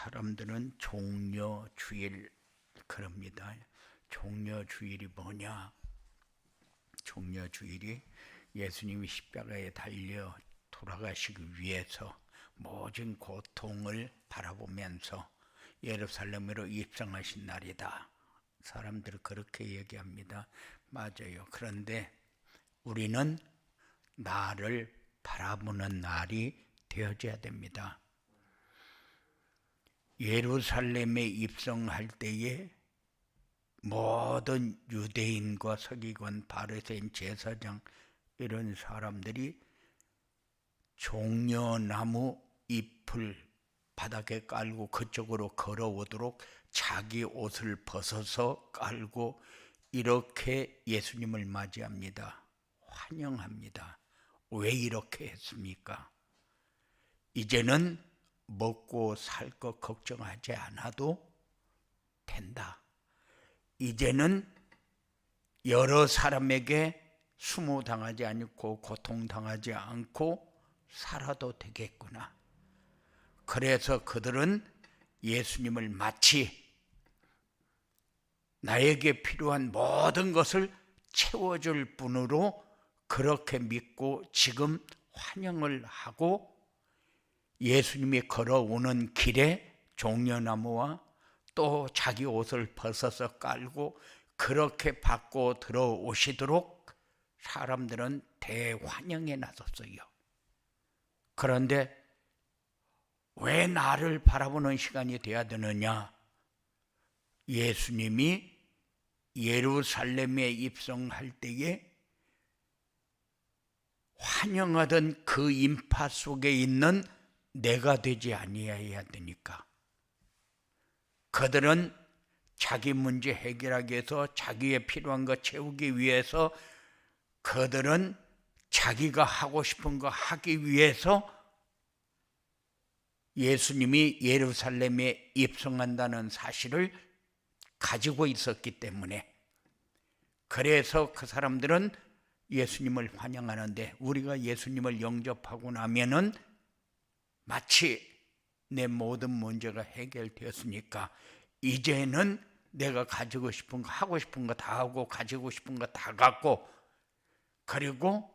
사람들은 종려주일 그럽니다. 종려주일이 뭐냐? 종려주일이 예수님이 십자가에 달려 돌아가시기 위해서 모든 고통을 바라보면서 예루살렘으로 입성하신 날이다. 사람들은 그렇게 얘기합니다. 맞아요. 그런데 우리는 나를 바라보는 날이 되어져야 됩니다. 예루살렘에 입성할 때에 모든 유대인과 서기관, 바리새인, 제사장 이런 사람들이 종려나무 잎을 바닥에 깔고 그쪽으로 걸어오도록 자기 옷을 벗어서 깔고 이렇게 예수님을 맞이합니다. 환영합니다. 왜 이렇게 했습니까? 이제는 먹고 살 것 걱정하지 않아도 된다. 이제는 여러 사람에게 수모당하지 않고 고통당하지 않고 살아도 되겠구나. 그래서 그들은 예수님을 마치 나에게 필요한 모든 것을 채워줄 분으로 그렇게 믿고 지금 환영을 하고 예수님이 걸어오는 길에 종려나무와 또 자기 옷을 벗어서 깔고 그렇게 받고 들어오시도록 사람들은 대환영에 나섰어요. 그런데 왜 나를 바라보는 시간이 돼야 되느냐? 예수님이 예루살렘에 입성할 때에 환영하던 그 인파 속에 있는 내가 되지 아니해야 되니까. 그들은 자기 문제 해결하기 위해서 자기의 필요한 것 채우기 위해서 그들은 자기가 하고 싶은 거 하기 위해서 예수님이 예루살렘에 입성한다는 사실을 가지고 있었기 때문에 그래서 그 사람들은 예수님을 환영하는데 우리가 예수님을 영접하고 나면은 마치 내 모든 문제가 해결되었으니까 이제는 내가 가지고 싶은 거 하고 싶은 거 다 하고 가지고 싶은 거 다 갖고 그리고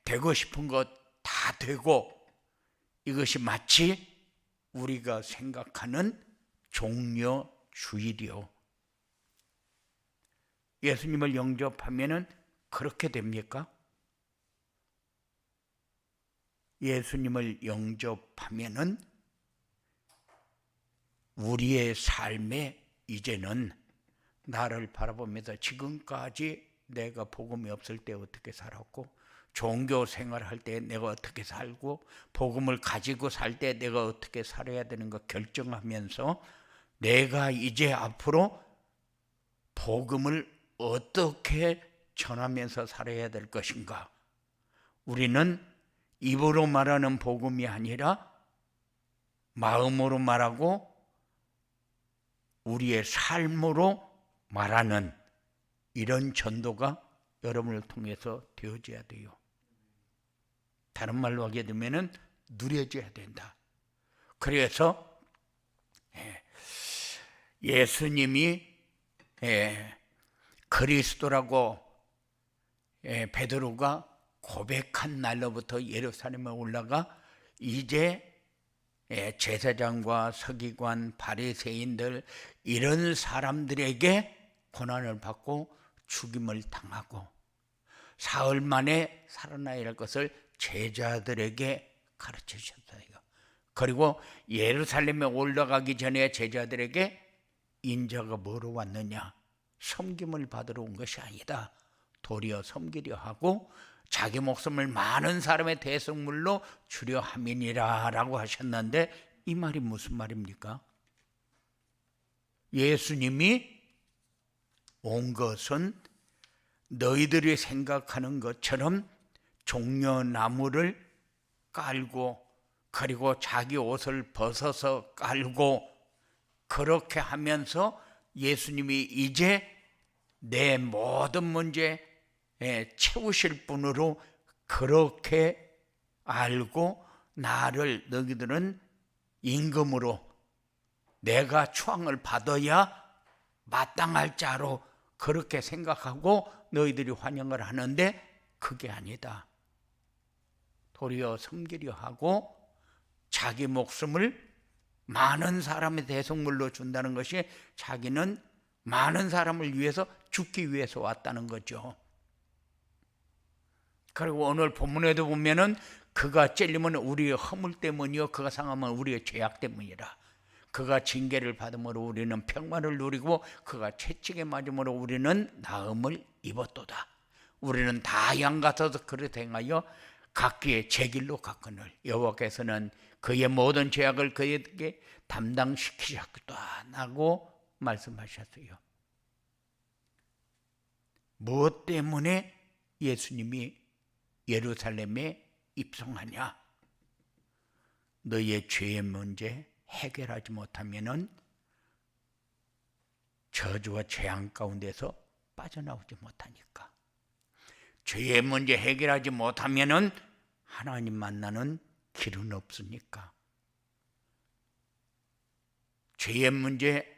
되고 싶은 거 다 되고 이것이 마치 우리가 생각하는 종려주일이요. 예수님을 영접하면은 그렇게 됩니까? 예수님을 영접하면은 우리의 삶에 이제는 나를 바라보면서 지금까지 내가 복음이 없을 때 어떻게 살았고 종교 생활할 때 내가 어떻게 살고 복음을 가지고 살 때 내가 어떻게 살아야 되는 거 결정하면서 내가 이제 앞으로 복음을 어떻게 전하면서 살아야 될 것인가? 우리는 입으로 말하는 복음이 아니라 마음으로 말하고 우리의 삶으로 말하는 이런 전도가 여러분을 통해서 되어져야 돼요. 다른 말로 하게 되면은 누려져야 된다. 그래서 예수님이 그리스도라고 베드로가 고백한 날로부터 예루살렘에 올라가 이제 제사장과 서기관, 바리새인들 이런 사람들에게 고난을 받고 죽임을 당하고 사흘 만에 살아나야 할 것을 제자들에게 가르쳐 주셨어요. 그리고 예루살렘에 올라가기 전에 제자들에게 인자가 뭐로 왔느냐? 섬김을 받으러 온 것이 아니다. 도리어 섬기려 하고 자기 목숨을 많은 사람의 대속물로 주려 함이니라 라고 하셨는데 이 말이 무슨 말입니까? 예수님이 온 것은 너희들이 생각하는 것처럼 종려나무를 깔고 그리고 자기 옷을 벗어서 깔고 그렇게 하면서 예수님이 이제 내 모든 문제 채우실 분으로 그렇게 알고 나를 너희들은 임금으로 내가 추앙을 받아야 마땅할 자로 그렇게 생각하고 너희들이 환영을 하는데 그게 아니다. 도리어 섬기려 하고 자기 목숨을 많은 사람의 대속물로 준다는 것이 자기는 많은 사람을 위해서 죽기 위해서 왔다는 거죠. 그리고 오늘 본문에도 보면은 그가 찔림은 우리의 허물 때문이요 그가 상함은 우리의 죄악 때문이라. 그가 징계를 받음으로 우리는 평화를 누리고 그가 채찍에 맞음으로 우리는 나음을 입었도다. 우리는 다 양 같아서 그릇 행하여 각기의 제 길로 갔거늘 여호와께서는 그의 모든 죄악을 그에게 담당시키셨다고 말씀하셨어요. 무엇 때문에 예수님이 예루살렘에 입성하냐? 너의 죄의 문제 해결하지 못하면은 저주와 재앙 가운데서 빠져나오지 못하니까. 죄의 문제 해결하지 못하면은 하나님 만나는 길은 없으니까. 죄의 문제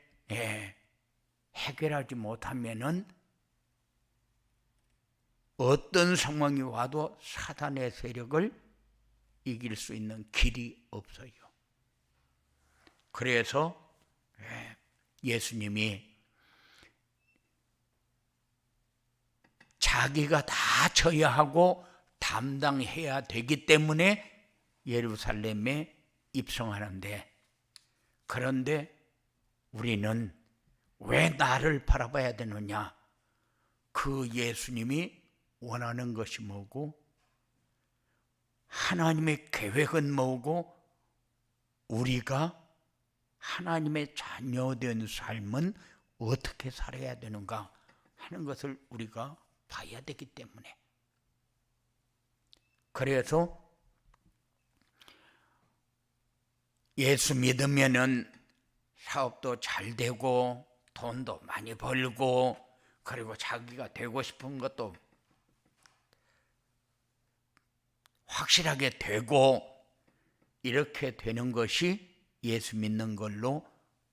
해결하지 못하면은 어떤 상황이 와도 사단의 세력을 이길 수 있는 길이 없어요. 그래서 예수님이 자기가 다 져야 하고 담당해야 되기 때문에 예루살렘에 입성하는데, 그런데 우리는 왜 나를 바라봐야 되느냐? 그 예수님이 원하는 것이 뭐고 하나님의 계획은 뭐고 우리가 하나님의 자녀된 삶은 어떻게 살아야 되는가 하는 것을 우리가 봐야 되기 때문에. 그래서 예수 믿으면은 사업도 잘 되고 돈도 많이 벌고 그리고 자기가 되고 싶은 것도 확실하게 되고 이렇게 되는 것이 예수 믿는 걸로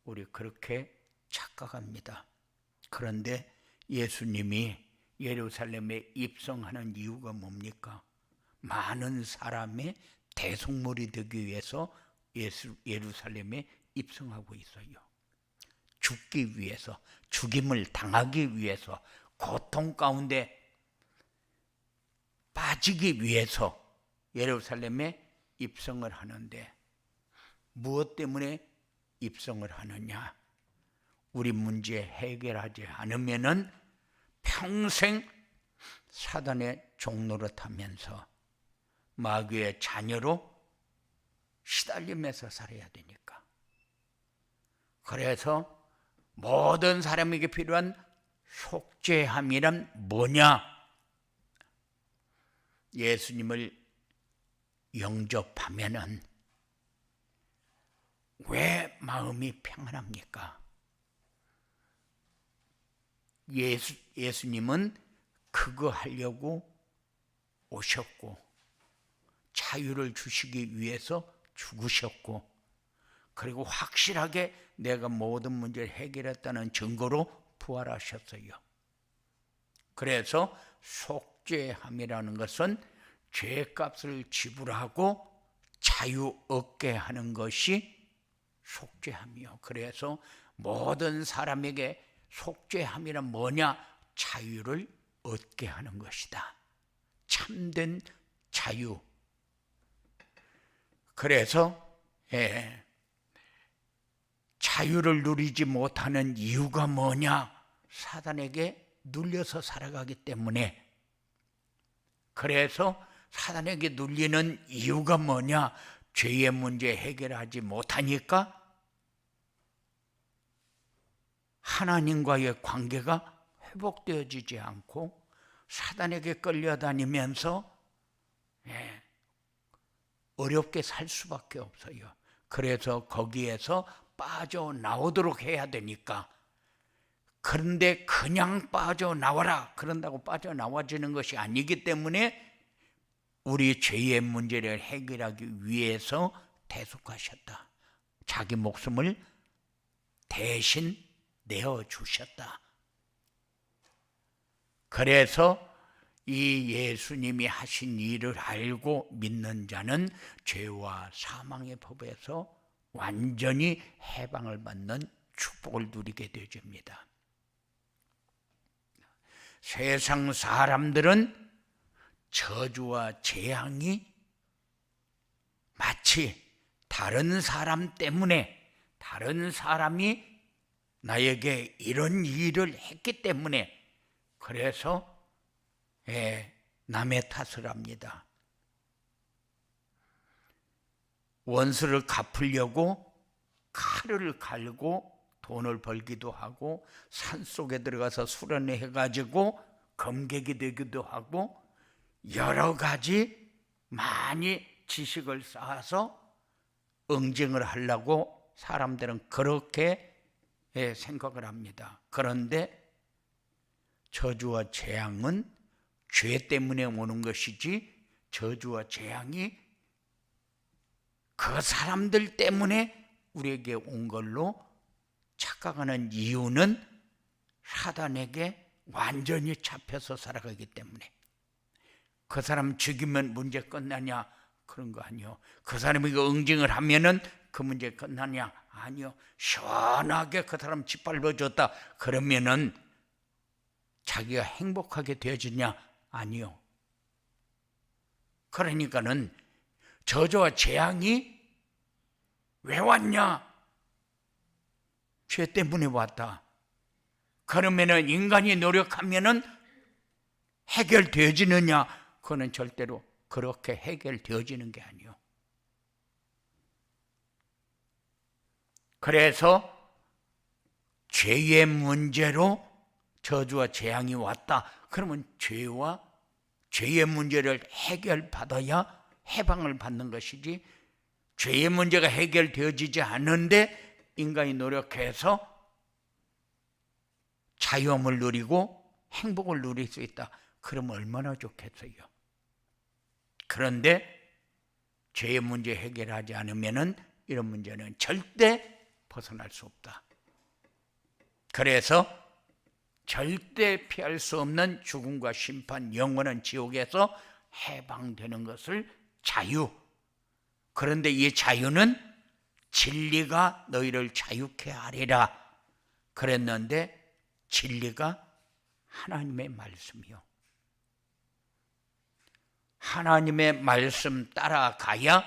우리 그렇게 착각합니다. 그런데 예수님이 예루살렘에 입성하는 이유가 뭡니까? 많은 사람의 대속물이 되기 위해서 예루살렘에 입성하고 있어요. 죽기 위해서, 죽임을 당하기 위해서, 고통 가운데 빠지기 위해서 예루살렘에 입성을 하는데, 무엇 때문에 입성을 하느냐? 우리 문제 해결하지 않으면은 평생 사단의 종노릇하면서 마귀의 자녀로 시달리면서 살아야 되니까. 그래서 모든 사람에게 필요한 속죄함이란 뭐냐? 예수님을 영접하면은 왜 마음이 평안합니까? 예수님은 그거 하려고 오셨고 자유를 주시기 위해서 죽으셨고, 그리고 확실하게 내가 모든 문제를 해결했다는 증거로 부활하셨어요. 그래서 속죄함이라는 것은 죄값을 지불하고 자유 얻게 하는 것이 속죄함이요. 그래서 모든 사람에게 속죄함이란 뭐냐? 자유를 얻게 하는 것이다. 참된 자유. 그래서 자유를 누리지 못하는 이유가 뭐냐? 사단에게 눌려서 살아가기 때문에. 그래서 사단에게 눌리는 이유가 뭐냐? 죄의 문제 해결하지 못하니까 하나님과의 관계가 회복되어지지 않고 사단에게 끌려다니면서 어렵게 살 수밖에 없어요. 그래서 거기에서 빠져나오도록 해야 되니까. 그런데 그냥 빠져나와라 그런다고 빠져나와지는 것이 아니기 때문에 우리 죄의 문제를 해결하기 위해서 대속하셨다. 자기 목숨을 대신 내어주셨다. 그래서 이 예수님이 하신 일을 알고 믿는 자는 죄와 사망의 법에서 완전히 해방을 받는 축복을 누리게 되집니다. 세상 사람들은 저주와 재앙이 마치 다른 사람 때문에, 다른 사람이 나에게 이런 일을 했기 때문에, 그래서 남의 탓을 합니다. 원수를 갚으려고 칼을 갈고 돈을 벌기도 하고 산속에 들어가서 수련해가지고 검객이 되기도 하고 여러 가지 많이 지식을 쌓아서 응징을 하려고 사람들은 그렇게 생각을 합니다. 그런데 저주와 재앙은 죄 때문에 오는 것이지, 저주와 재앙이 그 사람들 때문에 우리에게 온 걸로 착각하는 이유는 사단에게 완전히 잡혀서 살아가기 때문에. 그 사람 죽이면 문제 끝나냐? 그런 거 아니요. 그 사람이 그 응징을 하면은 그 문제 끝나냐? 아니요. 시원하게 그 사람 짓밟아줬다 그러면은 자기가 행복하게 되어지냐? 아니요. 그러니까는 저주와 재앙이 왜 왔냐? 죄 때문에 왔다. 그러면은 인간이 노력하면은 해결되어지느냐? 그거는 절대로 그렇게 해결되어지는 게 아니요. 그래서 죄의 문제로 저주와 재앙이 왔다. 그러면 죄와 죄의 문제를 해결받아야 해방을 받는 것이지, 죄의 문제가 해결되어지지 않는데 인간이 노력해서 자유함을 누리고 행복을 누릴 수 있다. 그러면 얼마나 좋겠어요. 그런데 죄의 문제 해결하지 않으면 이런 문제는 절대 벗어날 수 없다. 그래서 절대 피할 수 없는 죽음과 심판, 영원한 지옥에서 해방되는 것을 자유. 그런데 이 자유는 진리가 너희를 자유케 하리라 그랬는데, 진리가 하나님의 말씀이요. 하나님의 말씀 따라가야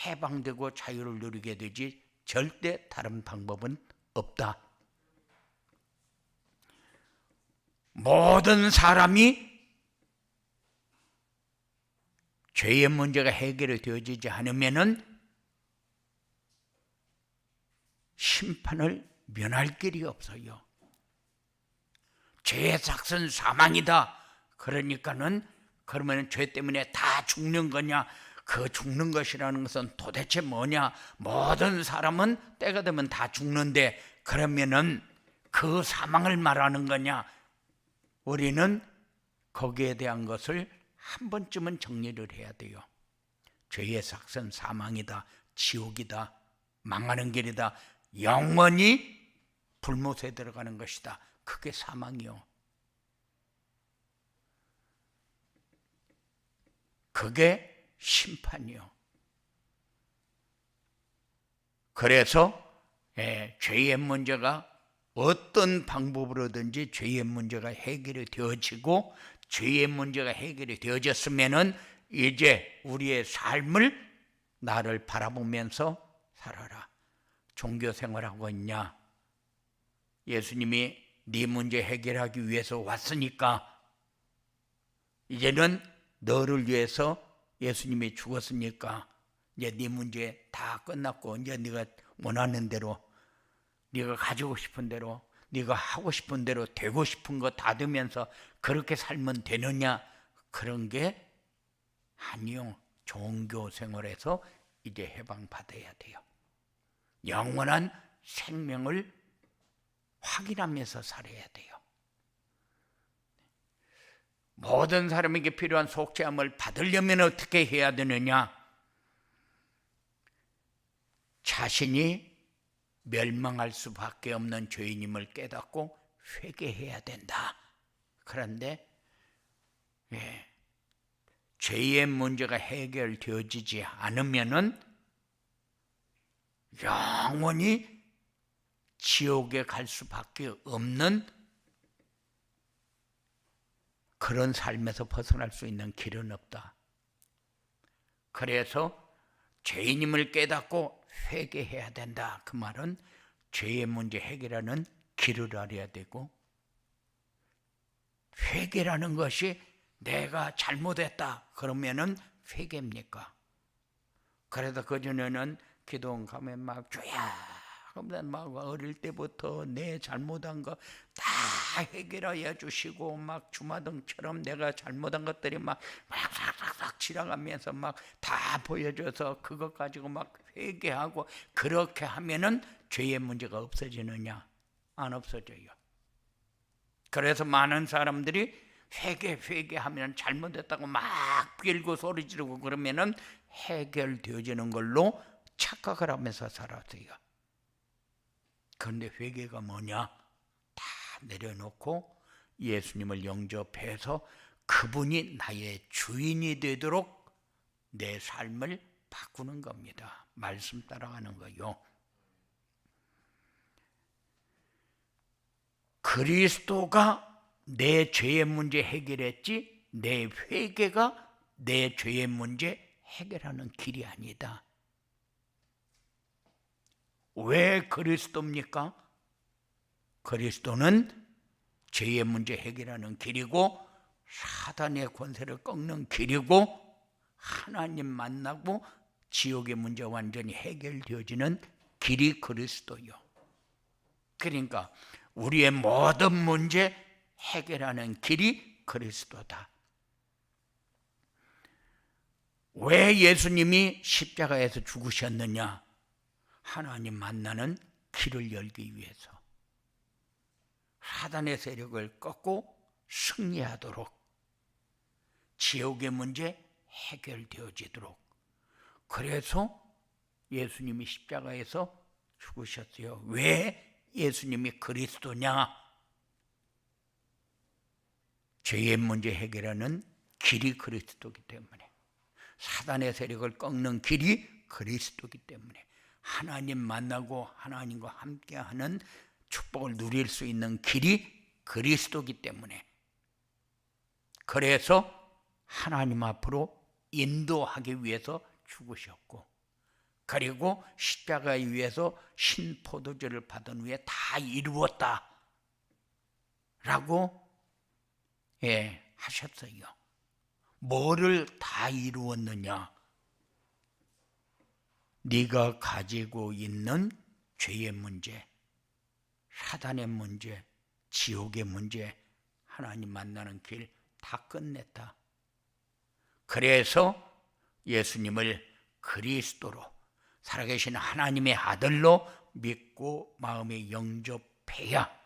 해방되고 자유를 누리게 되지, 절대 다른 방법은 없다. 모든 사람이 죄의 문제가 해결이 되어지지 않으면은 심판을 면할 길이 없어요. 죄의 삭은 사망이다. 그러니까는 그러면 죄 때문에 다 죽는 거냐? 그 죽는 것이라는 것은 도대체 뭐냐? 모든 사람은 때가 되면 다 죽는데 그러면은 그 사망을 말하는 거냐? 우리는 거기에 대한 것을 한 번쯤은 정리를 해야 돼요. 죄의 삭은 사망이다, 지옥이다, 망하는 길이다, 영원히 불못에 들어가는 것이다. 그게 사망이요. 그게 심판이요. 그래서 죄의 문제가 어떤 방법으로든지 죄의 문제가 해결이 되어지고, 죄의 문제가 해결이 되어졌으면은 이제 우리의 삶을 나를 바라보면서 살아라. 종교 생활하고 있냐? 예수님이 네 문제 해결하기 위해서 왔으니까 이제는 너를 위해서 예수님이 죽었으니까 이제 네 문제 다 끝났고 이제 네가 원하는 대로, 네가 가지고 싶은 대로, 네가 하고 싶은 대로, 되고 싶은 거 다 되면서 그렇게 살면 되느냐? 그런 게 아니요. 종교 생활에서 이제 해방받아야 돼요. 영원한 생명을 확인하면서 살아야 돼요. 모든 사람에게 필요한 속죄함을 받으려면 어떻게 해야 되느냐? 자신이 멸망할 수밖에 없는 죄인임을 깨닫고 회개해야 된다. 그런데 죄의 문제가 해결되어지지 않으면은 영원히 지옥에 갈 수밖에 없는 그런 삶에서 벗어날 수 있는 길은 없다. 그래서 죄인임을 깨닫고 회개해야 된다. 그 말은 죄의 문제 해결하는 길을 알아야 되고, 회개라는 것이 내가 잘못했다 그러면은 회개입니까? 그래서 그전에는 기도원 가면 막 주야 그러면 막 어릴 때부터 내 잘못한 거 다 해결해 주시고, 막 주마등처럼 내가 잘못한 것들이 막 싹싹싹 지나가면서 막 다 보여줘서 그것 가지고 막 회개하고, 그렇게 하면은 죄의 문제가 없어지느냐? 안 없어져요. 그래서 많은 사람들이 회개하면 잘못했다고 막 빌고 소리 지르고 그러면은 해결되어지는 걸로 착각을 하면서 살았어요. 그런데 회개가 뭐냐? 다 내려놓고 예수님을 영접해서 그분이 나의 주인이 되도록 내 삶을 바꾸는 겁니다. 말씀 따라가는 거요. 그리스도가 내 죄의 문제 해결했지, 내 회개가 내 죄의 문제 해결하는 길이 아니다. 왜 그리스도입니까? 그리스도는 죄의 문제 해결하는 길이고, 사단의 권세를 꺾는 길이고, 하나님 만나고 지옥의 문제 완전히 해결되어지는 길이 그리스도요. 그러니까 우리의 모든 문제 해결하는 길이 그리스도다. 왜 예수님이 십자가에서 죽으셨느냐? 하나님 만나는 길을 열기 위해서, 사단의 세력을 꺾고 승리하도록, 지옥의 문제 해결되어지도록. 그래서 예수님이 십자가에서 죽으셨어요. 왜 예수님이 그리스도냐? 죄의 문제 해결하는 길이 그리스도이기 때문에, 사단의 세력을 꺾는 길이 그리스도이기 때문에, 하나님 만나고 하나님과 함께하는 축복을 누릴 수 있는 길이 그리스도이기 때문에, 그래서 하나님 앞으로 인도하기 위해서 죽으셨고, 그리고 십자가 위에서 신포도주를 받은 후에 다 이루었다 라고 하셨어요. 뭐를 다 이루었느냐? 네가 가지고 있는 죄의 문제, 사단의 문제, 지옥의 문제, 하나님 만나는 길 다 끝냈다. 그래서 예수님을 그리스도로, 살아계신 하나님의 아들로 믿고 마음에 영접해야,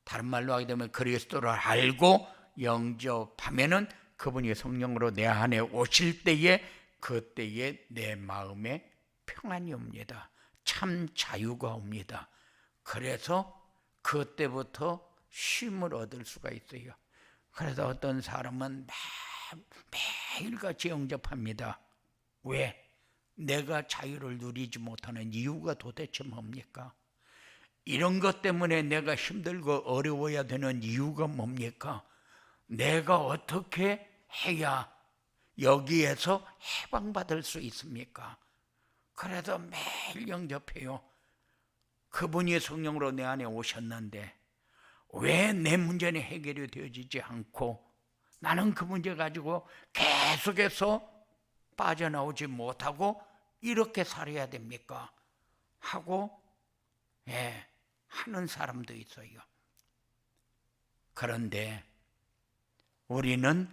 다른 말로 하게 되면 그리스도를 알고 영접하면은 그분이 성령으로 내 안에 오실 때에, 그때에 내 마음에 평안이 옵니다. 참 자유가 옵니다. 그래서 그때부터 쉼을 얻을 수가 있어요. 그래서 어떤 사람은 매일같이 영접합니다. 왜? 내가 자유를 누리지 못하는 이유가 도대체 뭡니까? 이런 것 때문에 내가 힘들고 어려워야 되는 이유가 뭡니까? 내가 어떻게 해야 여기에서 해방받을 수 있습니까? 그래서 매일 영접해요. 그분이 성령으로 내 안에 오셨는데 왜 내 문제는 해결이 되어지지 않고 나는 그 문제 가지고 계속해서 빠져나오지 못하고 이렇게 살아야 됩니까? 하고 하는 사람도 있어요. 그런데 우리는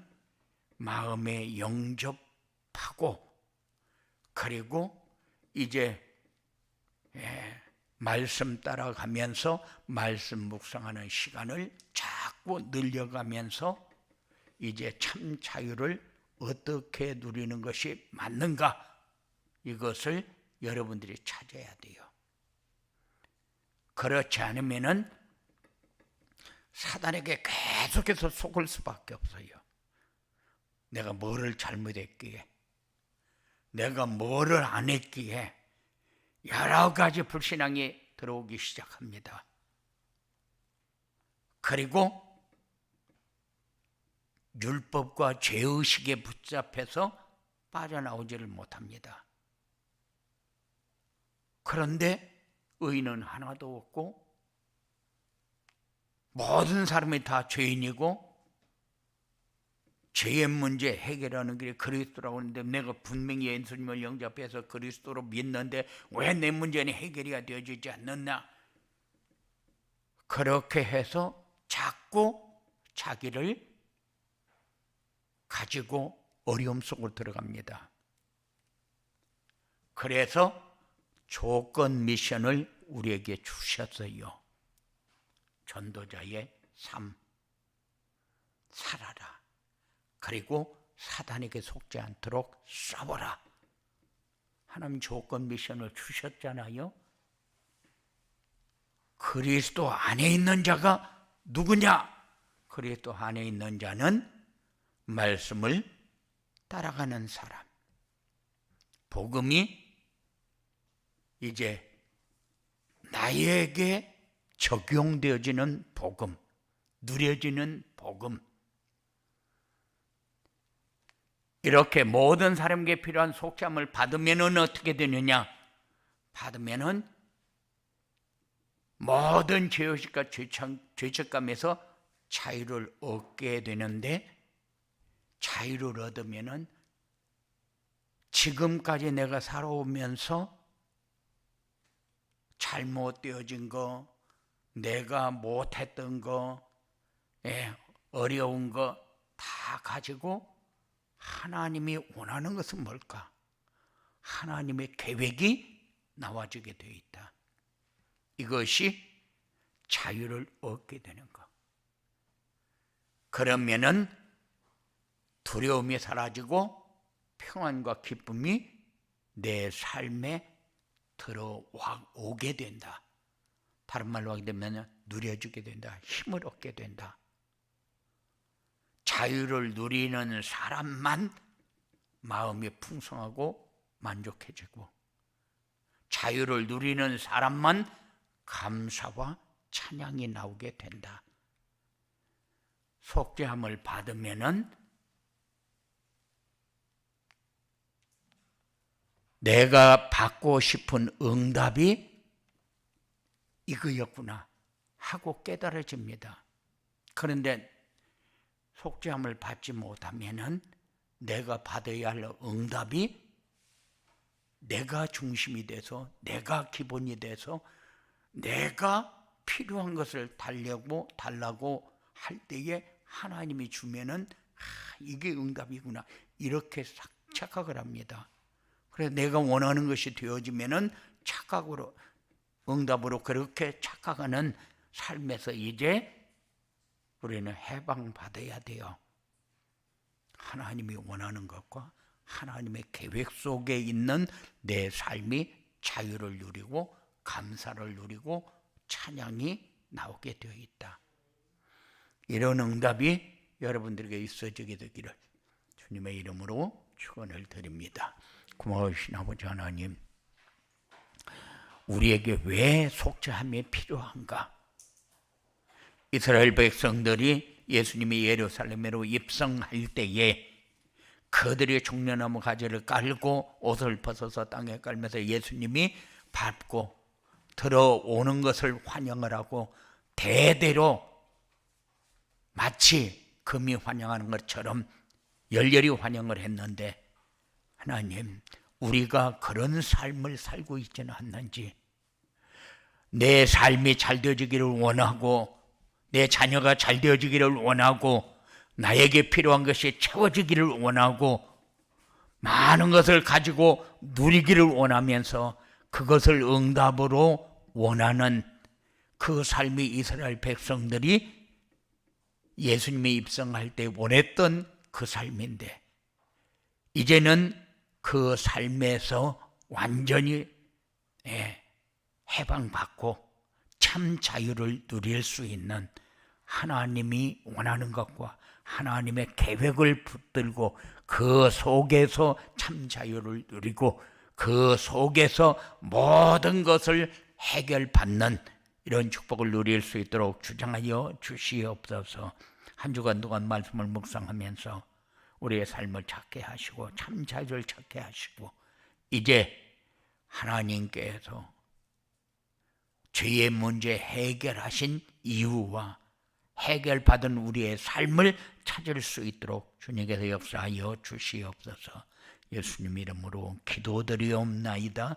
마음에 영접하고, 그리고 이제 말씀 따라가면서 말씀 묵상하는 시간을 자꾸 늘려가면서 이제 참 자유를 어떻게 누리는 것이 맞는가, 이것을 여러분들이 찾아야 돼요. 그렇지 않으면은 사단에게 계속해서 속을 수밖에 없어요. 내가 뭐를 잘못했기에, 내가 뭐를 안 했기에 여러 가지 불신앙이 들어오기 시작합니다. 그리고 율법과 죄의식에 붙잡혀서 빠져나오지를 못합니다. 그런데 의인은 하나도 없고 모든 사람이 다 죄인이고 죄의 문제 해결하는 길이 그리스도라고 하는데 내가 분명히 예수님을 영접해서 그리스도로 믿는데 왜 내 문제는 해결이 되어지지 않느냐. 그렇게 해서 자꾸 자기를 가지고 어려움 속으로 들어갑니다. 그래서 조건 미션을 우리에게 주셨어요. 전도자의 삶, 살아라. 그리고 사단에게 속지 않도록 써보라. 하나님 조건 미션을 주셨잖아요. 그리스도 안에 있는 자가 누구냐? 그리스도 안에 있는 자는 말씀을 따라가는 사람. 복음이 이제 나에게 적용되어지는 복음, 누려지는 복음. 이렇게 모든 사람에게 필요한 속죄함을 받으면은 어떻게 되느냐? 받으면은 모든 죄의식과 죄책감에서 자유를 얻게 되는데, 자유를 얻으면은 지금까지 내가 살아오면서 잘못되어진 거, 내가 못했던 거, 어려운 거 다 가지고 하나님이 원하는 것은 뭘까? 하나님의 계획이 나와지게 되어 있다. 이것이 자유를 얻게 되는 것. 그러면은 두려움이 사라지고 평안과 기쁨이 내 삶에 들어오게 된다. 다른 말로 하게 되면 누려주게 된다. 힘을 얻게 된다. 자유를 누리는 사람만 마음이 풍성하고 만족해지고, 자유를 누리는 사람만 감사와 찬양이 나오게 된다. 속죄함을 받으면은 내가 받고 싶은 응답이 이거였구나 하고 깨달아집니다. 그런데 속죄함을 받지 못하면은 내가 받아야 할 응답이 내가 중심이 돼서, 내가 기본이 돼서, 내가 필요한 것을 달라고 할 때에 하나님이 주면은 이게 응답이구나 이렇게 착각을 합니다. 그래서 내가 원하는 것이 되어지면은 착각으로, 응답으로 그렇게 착각하는 삶에서 이제 우리는 해방받아야 돼요. 하나님이 원하는 것과 하나님의 계획 속에 있는 내 삶이 자유를 누리고 감사를 누리고 찬양이 나오게 되어 있다. 이런 응답이 여러분들에게 있어지게 되기를 주님의 이름으로 축원을 드립니다. 고마우신 아버지 하나님, 우리에게 왜 속죄함이 필요한가? 이스라엘 백성들이 예수님이 예루살렘으로 입성할 때에 그들이 종려나무 가지를 깔고 옷을 벗어서 땅에 깔면서 예수님이 밟고 들어오는 것을 환영을 하고 대대로 마치 금이 환영하는 것처럼 열렬히 환영을 했는데, 하나님, 우리가 그런 삶을 살고 있지는 않는지, 내 삶이 잘 되어지기를 원하고 내 자녀가 잘 되어지기를 원하고 나에게 필요한 것이 채워지기를 원하고 많은 것을 가지고 누리기를 원하면서 그것을 응답으로 원하는 그 삶이 이스라엘 백성들이 예수님이 입성할 때 원했던 그 삶인데, 이제는 그 삶에서 완전히 해방받고 참 자유를 누릴 수 있는 하나님이 원하는 것과 하나님의 계획을 붙들고 그 속에서 참 자유를 누리고 그 속에서 모든 것을 해결받는 이런 축복을 누릴 수 있도록 주장하여 주시옵소서. 한 주간 동안 말씀을 묵상하면서 우리의 삶을 찾게 하시고 참 자유를 찾게 하시고 이제 하나님께서 죄의 문제 해결하신 이유와 해결받은 우리의 삶을 찾을 수 있도록 주님께서 역사하여 주시옵소서. 예수님 이름으로 기도드리옵나이다.